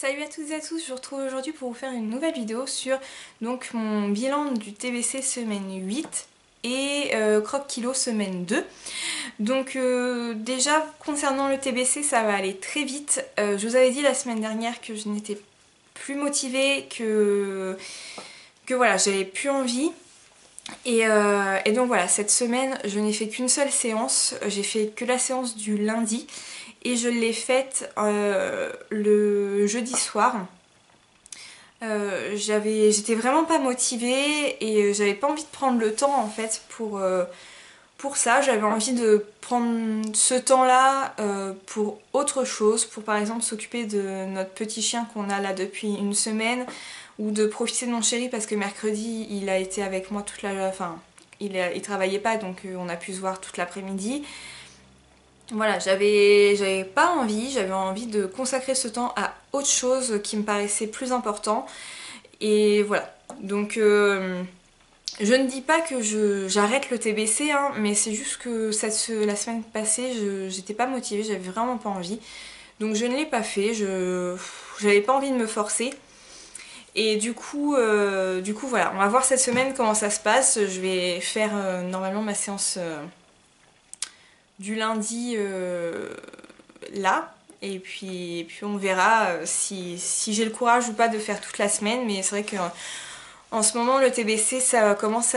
Salut à toutes et à tous, je vous retrouve aujourd'hui pour vous faire une nouvelle vidéo sur donc mon bilan du TBC semaine 8 et croque kilo semaine 2. Donc déjà concernant le TBC ça va aller très vite. Je vous avais dit la semaine dernière que je n'étais plus motivée, que voilà, j'avais plus envie. Et donc voilà, cette semaine je n'ai fait qu'une seule séance, j'ai fait que la séance du lundi et je l'ai faite le jeudi soir. J'étais vraiment pas motivée et j'avais pas envie de prendre le temps en fait pour ça. J'avais envie de prendre ce temps-là pour autre chose, pour par exemple s'occuper de notre petit chien qu'on a là depuis une semaine, ou de profiter de mon chéri parce que mercredi il a été avec moi toute la... Enfin, il travaillait pas donc on a pu se voir toute l'après-midi. Voilà, j'avais pas envie, j'avais envie de consacrer ce temps à autre chose qui me paraissait plus important. Et voilà, donc je ne dis pas que j'arrête le TBC, hein, mais c'est juste que la semaine passée, j'étais pas motivée, j'avais vraiment pas envie. Donc je ne l'ai pas fait, j'avais pas envie de me forcer. Et du coup voilà, on va voir cette semaine comment ça se passe. Je vais faire normalement ma séance du lundi là. Et puis on verra si j'ai le courage ou pas de faire toute la semaine. Mais c'est vrai que en ce moment le TBC je commence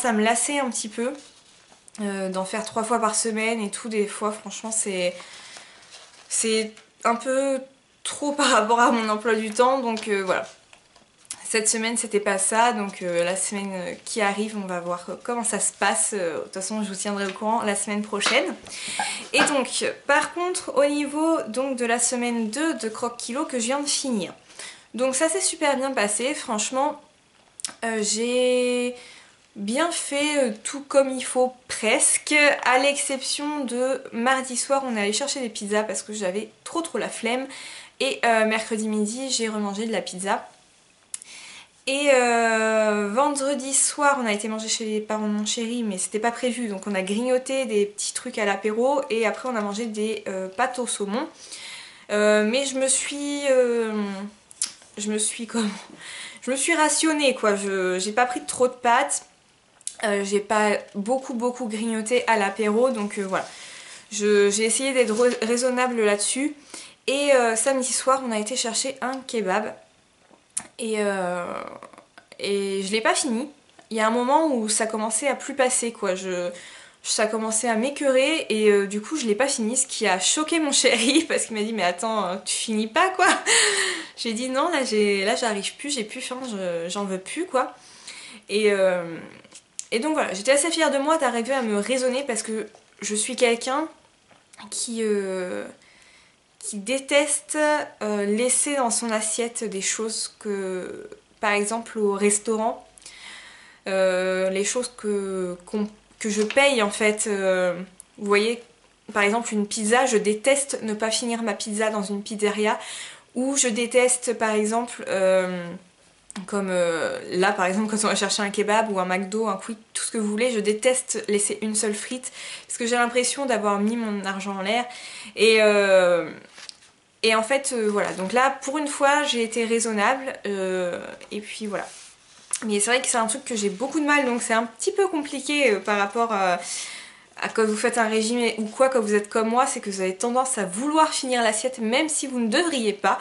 à me lasser un petit peu. D'en faire 3 fois par semaine et tout, des fois franchement c'est un peu trop par rapport à mon emploi du temps. Donc voilà. Cette semaine c'était pas ça, donc la semaine qui arrive on va voir comment ça se passe. De toute façon je vous tiendrai au courant la semaine prochaine. Et donc par contre au niveau donc de la semaine 2 de croque kilo que je viens de finir, donc ça s'est super bien passé, franchement j'ai bien fait tout comme il faut presque, à l'exception de mardi soir on est allé chercher des pizzas parce que j'avais trop la flemme, et mercredi midi j'ai remangé de la pizza. Et vendredi soir on a été manger chez les parents de mon chéri, mais c'était pas prévu, donc on a grignoté des petits trucs à l'apéro et après on a mangé des pâtes au saumon. Mais je me suis rationnée quoi, j'ai pas pris trop de pâtes, j'ai pas beaucoup grignoté à l'apéro, donc voilà. J'ai essayé d'être raisonnable là-dessus. Et samedi soir on a été chercher un kebab. Et je l'ai pas fini. Il y a un moment où ça commençait à plus passer quoi, ça commençait à m'écœurer et du coup je l'ai pas fini, ce qui a choqué mon chéri parce qu'il m'a dit mais attends tu finis pas quoi. J'ai dit non, là j'arrive plus, j'ai plus faim, j'en veux plus quoi. Et, et donc voilà, j'étais assez fière de moi d'arriver à me raisonner parce que je suis quelqu'un qui déteste laisser dans son assiette des choses que, par exemple au restaurant, les choses que je paye en fait. Vous voyez, par exemple une pizza, je déteste ne pas finir ma pizza dans une pizzeria, ou je déteste par exemple comme là par exemple quand on va chercher un kebab ou un McDo, un quick, tout ce que vous voulez, je déteste laisser une seule frite parce que j'ai l'impression d'avoir mis mon argent en l'air. Et en fait voilà, donc là pour une fois j'ai été raisonnable et puis voilà. Mais c'est vrai que c'est un truc que j'ai beaucoup de mal, donc c'est un petit peu compliqué par rapport à quand vous faites un régime ou quoi, quand vous êtes comme moi, c'est que vous avez tendance à vouloir finir l'assiette même si vous ne devriez pas.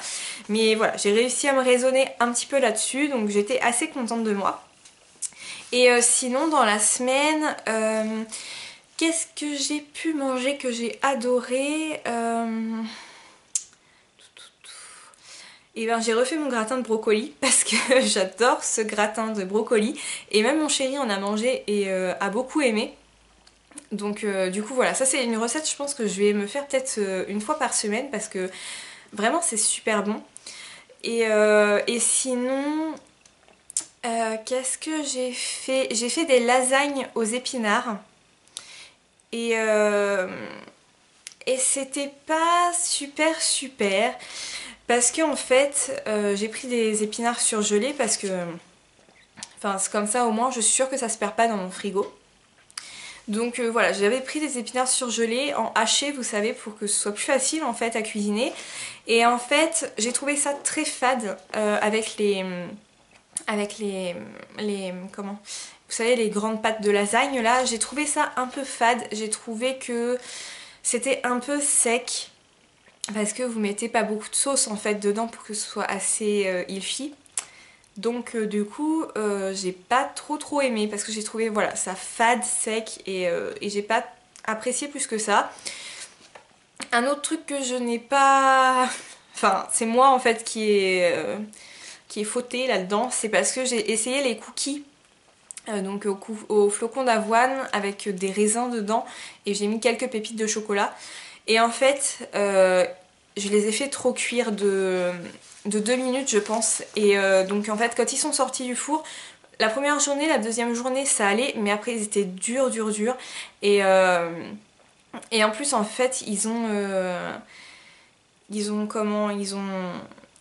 Mais voilà, j'ai réussi à me raisonner un petit peu là-dessus, donc j'étais assez contente de moi. Et sinon dans la semaine, qu'est-ce que j'ai pu manger que j'ai adoré Et bien j'ai refait mon gratin de brocoli parce que j'adore ce gratin de brocoli et même mon chéri en a mangé et a beaucoup aimé. Donc du coup voilà, ça c'est une recette je pense que je vais me faire peut-être une fois par semaine parce que vraiment c'est super bon. Et sinon, qu'est-ce que j'ai fait? J'ai fait des lasagnes aux épinards et, et c'était pas super parce que en fait j'ai pris des épinards surgelés parce que enfin c'est comme ça au moins je suis sûre que ça se perd pas dans mon frigo. Donc voilà, j'avais pris des épinards surgelés en haché, vous savez, pour que ce soit plus facile en fait à cuisiner. Et en fait, j'ai trouvé ça très fade avec comment, vous savez, les grandes pâtes de lasagne là. J'ai trouvé ça un peu fade, j'ai trouvé que c'était un peu sec. Parce que vous mettez pas beaucoup de sauce en fait dedans pour que ce soit assez ilfi. Donc du coup j'ai pas trop aimé parce que j'ai trouvé voilà ça fade, sec et j'ai pas apprécié plus que ça. Un autre truc que je n'ai pas... Enfin c'est moi en fait qui est fauté là-dedans, c'est parce que j'ai essayé les cookies donc au flocon d'avoine avec des raisins dedans et j'ai mis quelques pépites de chocolat. Et en fait je les ai fait trop cuire de 2 minutes je pense. Et donc en fait quand ils sont sortis du four, la première journée, la deuxième journée ça allait, mais après ils étaient durs. Et en plus en fait ils ont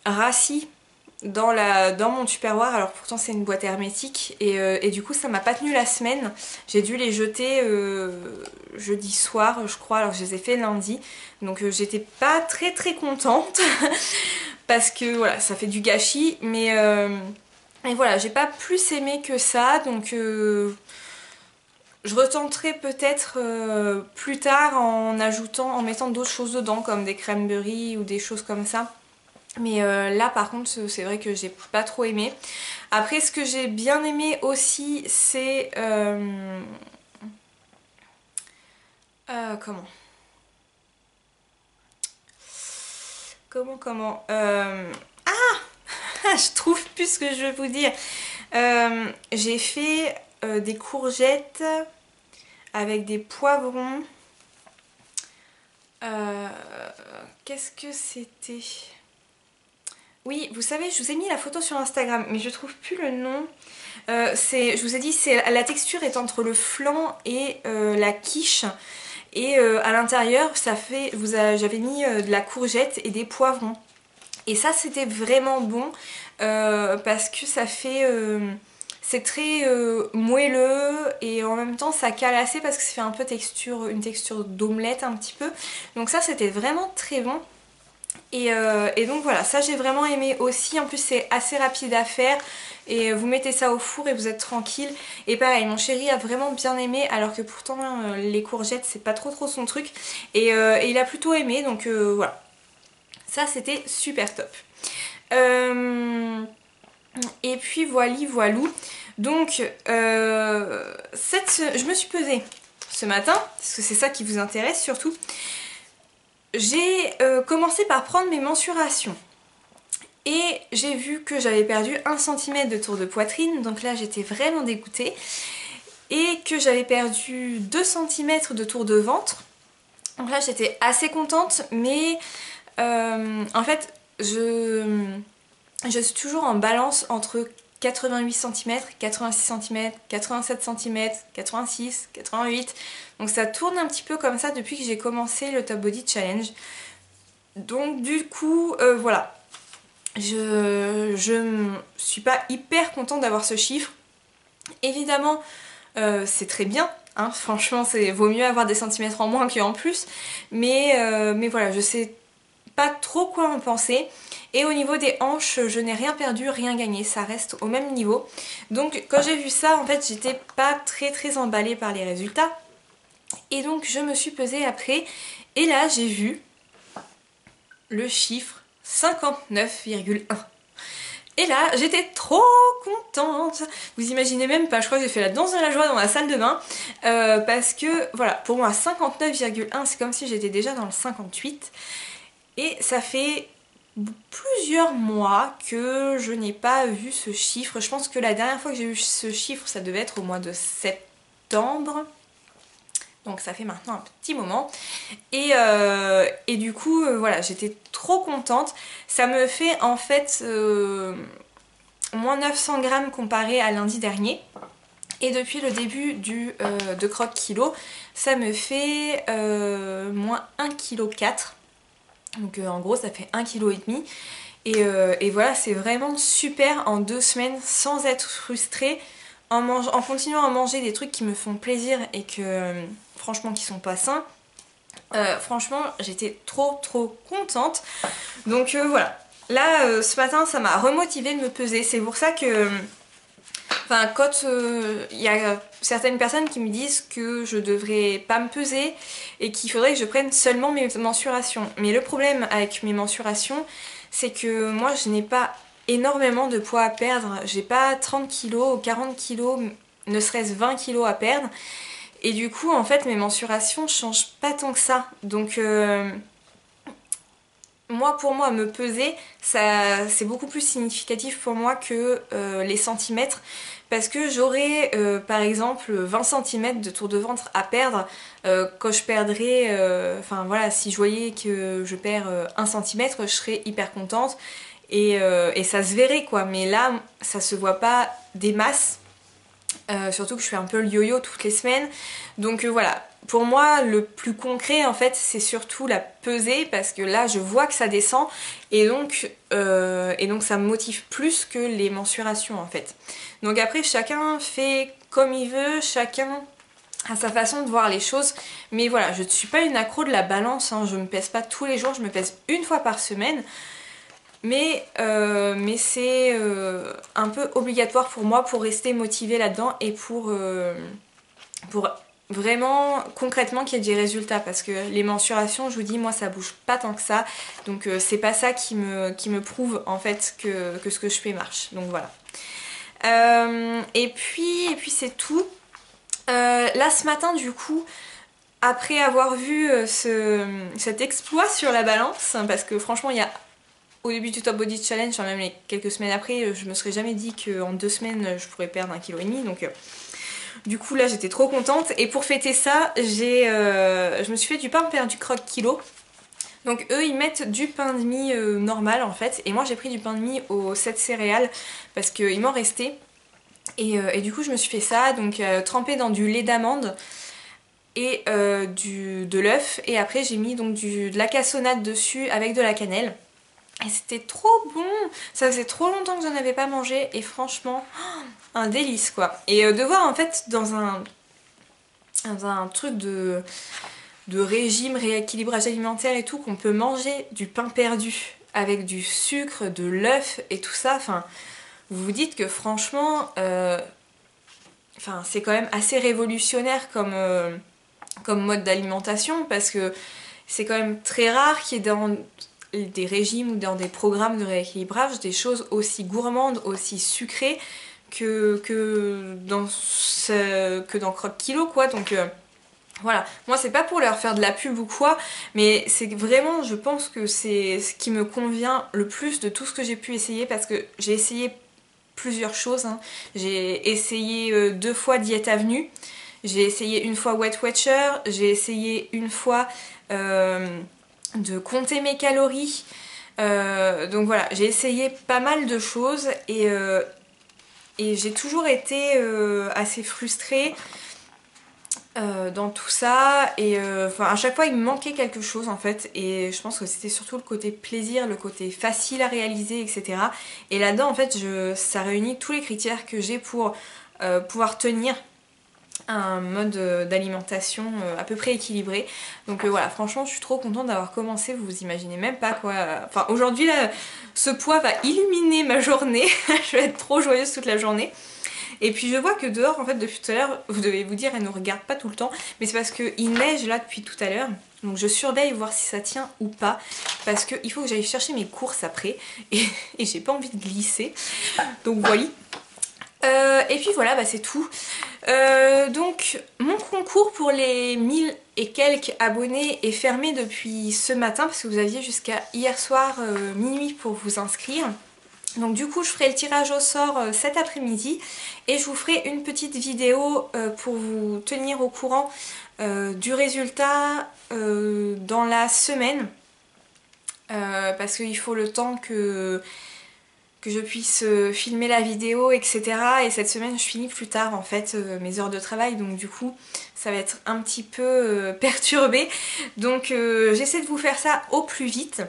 rassis dans mon tupperware, alors pourtant c'est une boîte hermétique et du coup ça m'a pas tenu la semaine. J'ai dû les jeter jeudi soir je crois, alors que je les ai fait lundi. Donc j'étais pas très contente parce que voilà ça fait du gâchis, mais et voilà j'ai pas plus aimé que ça. Donc je retenterai peut-être plus tard en mettant d'autres choses dedans comme des cranberries ou des choses comme ça. Mais là par contre c'est vrai que j'ai pas trop aimé. Après ce que j'ai bien aimé aussi c'est... comment je trouve plus ce que je veux vous dire. J'ai fait des courgettes avec des poivrons. Qu'est-ce que c'était? Oui, vous savez, je vous ai mis la photo sur Instagram, mais je trouve plus le nom. Je vous ai dit, la texture est entre le flan et la quiche. Et à l'intérieur, j'avais mis de la courgette et des poivrons. Et ça, c'était vraiment bon parce que ça fait... c'est très moelleux et en même temps ça cale assez parce que ça fait un peu une texture d'omelette un petit peu. Donc ça, c'était vraiment très bon. Et donc voilà, ça j'ai vraiment aimé aussi. En plus c'est assez rapide à faire et vous mettez ça au four et vous êtes tranquille. Et pareil, mon chéri a vraiment bien aimé alors que pourtant les courgettes c'est pas trop son truc. Et il a plutôt aimé, donc voilà. Ça c'était super top. Et puis voilou. Donc je me suis pesée ce matin, parce que c'est ça qui vous intéresse surtout. J'ai commencé par prendre mes mensurations et j'ai vu que j'avais perdu 1 cm de tour de poitrine, donc là j'étais vraiment dégoûtée, et que j'avais perdu 2 cm de tour de ventre, donc là j'étais assez contente, mais en fait je suis toujours en balance entre 88 cm, 86 cm, 87 cm, 86, 88. Donc ça tourne un petit peu comme ça depuis que j'ai commencé le Top Body Challenge. Donc du coup, voilà. Je suis pas hyper contente d'avoir ce chiffre. Évidemment, c'est très bien. Hein, franchement, vaut mieux avoir des centimètres en moins qu'en plus. Mais voilà, je sais pas trop quoi en penser. Et au niveau des hanches, je n'ai rien perdu, rien gagné, ça reste au même niveau. Donc quand j'ai vu ça, en fait, j'étais pas très emballée par les résultats. Et donc je me suis pesée après, et là j'ai vu le chiffre 59,1. Et là j'étais trop contente. Vous imaginez même pas, je crois que j'ai fait la danse de la joie dans la salle de bain. Parce que voilà, pour moi 59,1 c'est comme si j'étais déjà dans le 58. Et ça fait plusieurs mois que je n'ai pas vu ce chiffre. Je pense que la dernière fois que j'ai eu ce chiffre, ça devait être au mois de septembre. Donc ça fait maintenant un petit moment. Et du coup, voilà, j'étais trop contente. Ça me fait en fait moins 900 grammes comparé à lundi dernier. Et depuis le début de Croque Kilo, ça me fait moins 1,4 kg. Donc en gros ça fait 1,5 kg. Et voilà, c'est vraiment super en 2 semaines sans être frustrée. en continuant à manger des trucs qui me font plaisir et que franchement qui sont pas sains, franchement j'étais trop contente. Donc voilà, là ce matin ça m'a remotivée de me peser. C'est pour ça que enfin, quand il y a certaines personnes qui me disent que je devrais pas me peser et qu'il faudrait que je prenne seulement mes mensurations. Mais le problème avec mes mensurations, c'est que moi je n'ai pas énormément de poids à perdre. J'ai pas 30 kilos ou 40 kilos, ne serait-ce 20 kilos à perdre. Et du coup, en fait, mes mensurations changent pas tant que ça. Donc pour moi, me peser, c'est beaucoup plus significatif pour moi que les centimètres. Parce que j'aurais par exemple 20 cm de tour de ventre à perdre quand je perdrais, enfin voilà, si je voyais que je perds 1 cm, je serais hyper contente et ça se verrait quoi. Mais là, ça se voit pas des masses, surtout que je fais un peu le yo-yo toutes les semaines. Donc voilà, pour moi le plus concret en fait c'est surtout la pesée parce que là je vois que ça descend et donc ça me motive plus que les mensurations en fait. Donc après chacun fait comme il veut, chacun a sa façon de voir les choses, mais voilà, je ne suis pas une accro de la balance, hein. Je me pèse pas tous les jours, je me pèse une fois par semaine. Mais c'est un peu obligatoire pour moi pour rester motivée là-dedans et pour vraiment concrètement qu'il y ait des résultats, parce que les mensurations, je vous dis, moi ça bouge pas tant que ça, donc c'est pas ça qui me prouve en fait que ce que je fais marche, donc voilà. Et puis c'est tout. Là ce matin du coup, après avoir vu cet exploit sur la balance, parce que franchement il y a au début du Top Body Challenge, enfin même les quelques semaines après, je me serais jamais dit qu'en 2 semaines je pourrais perdre 1,5 kg, donc du coup là j'étais trop contente. Et pour fêter ça, je me suis fait du pain perdu croque kilo. Donc eux ils mettent du pain de mie normal en fait, et moi j'ai pris du pain de mie aux 7 céréales parce qu'il m'en restait. Et du coup je me suis fait ça, donc trempé dans du lait d'amande et de l'œuf, et après j'ai mis donc de la cassonade dessus avec de la cannelle. Et c'était trop bon, ça faisait trop longtemps que j'en avais pas mangé et franchement, un délice quoi. Et de voir en fait dans un truc de régime, rééquilibrage alimentaire et tout, qu'on peut manger du pain perdu avec du sucre, de l'œuf et tout ça, enfin, vous vous dites que franchement, c'est quand même assez révolutionnaire comme mode d'alimentation, parce que c'est quand même très rare qu'il y ait dans des régimes ou dans des programmes de rééquilibrage des choses aussi gourmandes, aussi sucrées que dans Croque Kilo quoi. Donc voilà, moi c'est pas pour leur faire de la pub ou quoi, mais c'est vraiment, je pense que c'est ce qui me convient le plus de tout ce que j'ai pu essayer, parce que j'ai essayé plusieurs choses, hein. J'ai essayé 2 fois Diète Avenue, j'ai essayé une fois Weight Watcher, j'ai essayé une fois de compter mes calories, donc voilà, j'ai essayé pas mal de choses et j'ai toujours été assez frustrée dans tout ça, et à chaque fois il me manquait quelque chose en fait, et je pense que c'était surtout le côté plaisir, le côté facile à réaliser, etc. Et là-dedans en fait ça réunit tous les critères que j'ai pour pouvoir tenir un mode d'alimentation à peu près équilibré. Donc voilà, franchement je suis trop contente d'avoir commencé, vous vous imaginez même pas quoi. Enfin aujourd'hui là, ce poids va illuminer ma journée, je vais être trop joyeuse toute la journée. Et puis je vois que dehors en fait depuis tout à l'heure, vous devez vous dire elle nous regarde pas tout le temps, mais c'est parce qu'il neige là depuis tout à l'heure. Donc je surveille voir si ça tient ou pas, parce qu'il faut que j'aille chercher mes courses après et j'ai pas envie de glisser. Donc voilà. Et puis voilà, c'est tout. Donc mon concours pour les 1000 et quelques abonnés est fermé depuis ce matin, parce que vous aviez jusqu'à hier soir minuit pour vous inscrire. Donc du coup je ferai le tirage au sort cet après-midi, et je vous ferai une petite vidéo pour vous tenir au courant du résultat dans la semaine, parce qu'il faut le temps que je puisse filmer la vidéo, etc. Et cette semaine je finis plus tard en fait mes heures de travail, donc du coup ça va être un petit peu perturbé. Donc j'essaie de vous faire ça au plus vite.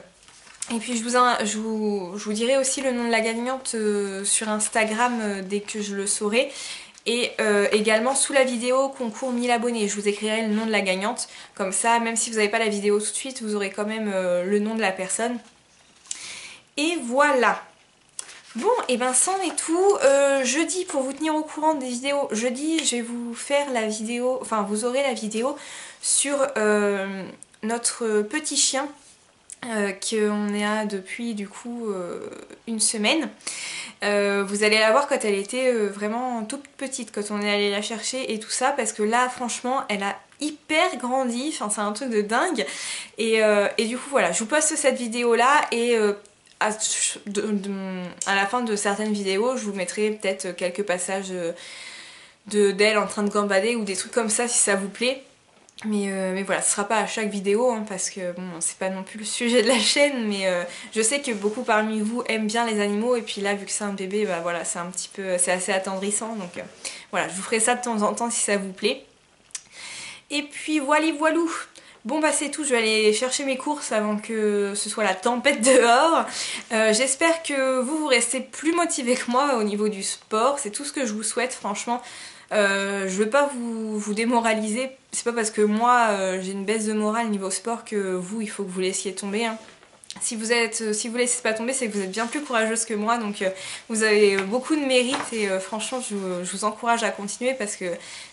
Et puis je vous dirai aussi le nom de la gagnante sur Instagram dès que je le saurai. Et également sous la vidéo concours 1000 abonnés, je vous écrirai le nom de la gagnante. Comme ça, même si vous n'avez pas la vidéo tout de suite, vous aurez quand même le nom de la personne. Et voilà. Bon, et ben c'en est tout. Jeudi, pour vous tenir au courant des vidéos, jeudi je vais vous faire la vidéo, enfin vous aurez la vidéo sur notre petit chien qu'on a depuis du coup une semaine. Vous allez la voir quand elle était vraiment toute petite, quand on est allé la chercher et tout ça, parce que là franchement elle a hyper grandi, enfin c'est un truc de dingue. Et du coup voilà, je vous poste cette vidéo là et à la fin de certaines vidéos je vous mettrai peut-être quelques passages d'elle en train de gambader ou des trucs comme ça si ça vous plaît. Mais voilà, ce sera pas à chaque vidéo hein, parce que bon, c'est pas non plus le sujet de la chaîne, mais je sais que beaucoup parmi vous aiment bien les animaux et puis là vu que c'est un bébé, bah voilà, c'est un petit peu, c'est assez attendrissant donc voilà, je vous ferai ça de temps en temps si ça vous plaît. Et puis voilou. Bon bah c'est tout, je vais aller chercher mes courses avant que ce soit la tempête dehors. J'espère que vous restez plus motivés que moi au niveau du sport, c'est tout ce que je vous souhaite franchement. Je veux pas vous démoraliser, c'est pas parce que moi j'ai une baisse de morale niveau sport que vous il faut que vous laissiez tomber hein. Si vous laissez pas tomber, c'est que vous êtes bien plus courageuse que moi, donc vous avez beaucoup de mérite et franchement je vous encourage à continuer parce que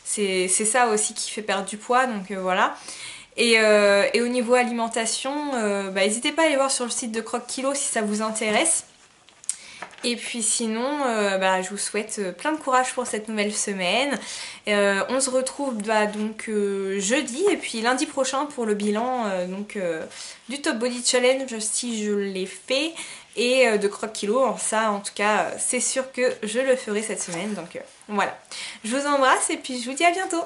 c'est ça aussi qui fait perdre du poids, donc voilà. Et au niveau alimentation, bah, n'hésitez pas à aller voir sur le site de Croque Kilo si ça vous intéresse. Et puis sinon, bah, je vous souhaite plein de courage pour cette nouvelle semaine. On se retrouve donc jeudi et puis lundi prochain pour le bilan du Top Body Challenge si je l'ai fait et de Croque Kilo. Alors ça en tout cas c'est sûr que je le ferai cette semaine. Donc voilà. Je vous embrasse et puis je vous dis à bientôt.